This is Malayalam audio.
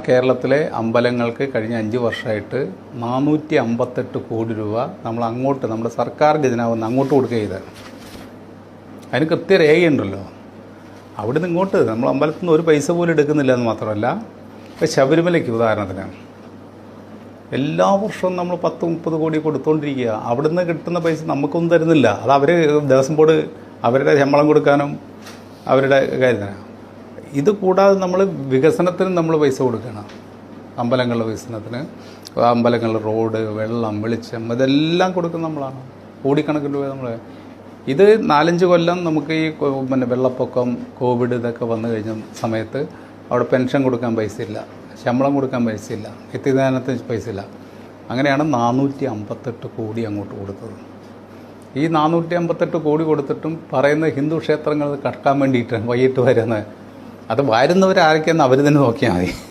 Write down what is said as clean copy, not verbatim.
കേരളത്തിലെ അമ്പലങ്ങൾക്ക് കഴിഞ്ഞ 5 വർഷമായിട്ട് 458 കോടി രൂപ നമ്മൾ അങ്ങോട്ട് നമ്മുടെ സർക്കാർ ഖജനാവെന്ന് അങ്ങോട്ട് കൊടുക്കുക ചെയ്തത്. അതിന് കൃത്യരേഖയുണ്ടല്ലോ. അവിടെ നിന്ന് ഇങ്ങോട്ട് നമ്മൾ അമ്പലത്തിൽ നിന്ന് ഒരു പൈസ പോലും എടുക്കുന്നില്ല എന്ന് മാത്രമല്ല, ഇപ്പോൾ ശബരിമലയ്ക്ക് ഉദാഹരണത്തിന് എല്ലാ വർഷവും നമ്മൾ 10-30 കോടി കൊടുത്തുകൊണ്ടിരിക്കുക. അവിടെ നിന്ന് കിട്ടുന്ന പൈസ നമുക്കൊന്നും തരുന്നില്ല. അത് അവർ ദേവസ്വം ബോർഡ് അവരുടെ ശമ്പളം കൊടുക്കാനും അവരുടെ കാര്യത്തിനാണ്. ഇത് കൂടാതെ നമ്മൾ വികസനത്തിന് നമ്മൾ പൈസ കൊടുക്കണം. അമ്പലങ്ങളുടെ വികസനത്തിന്, അമ്പലങ്ങളുടെ റോഡ്, വെള്ളം, വെളിച്ചം, ഇതെല്ലാം കൊടുക്കുന്ന നമ്മളാണ്. കോടിക്കണക്കിന് രൂപ നമ്മൾ. ഇത് 4-5 കൊല്ലം നമുക്ക് ഈ വെള്ളപ്പൊക്കം, കോവിഡ് ഇതൊക്കെ വന്നു കഴിഞ്ഞ സമയത്ത് അവിടെ പെൻഷൻ കൊടുക്കാൻ പൈസയില്ല, ശമ്പളം കൊടുക്കാൻ പൈസയില്ല, നിത്യദാനത്തിന് പൈസയില്ല. അങ്ങനെയാണ് 458 കോടി അങ്ങോട്ട് കൊടുത്തത്. ഈ 458 കോടി കൊടുത്തിട്ടും പറയുന്ന ഹിന്ദു ക്ഷേത്രങ്ങൾ കടക്കാൻ വേണ്ടിയിട്ട് വൈകിട്ട് വരുന്നത്. അത് വരുന്നവരാരൊക്കെയെന്ന് അവർ തന്നെ നോക്കിയാൽ മതി.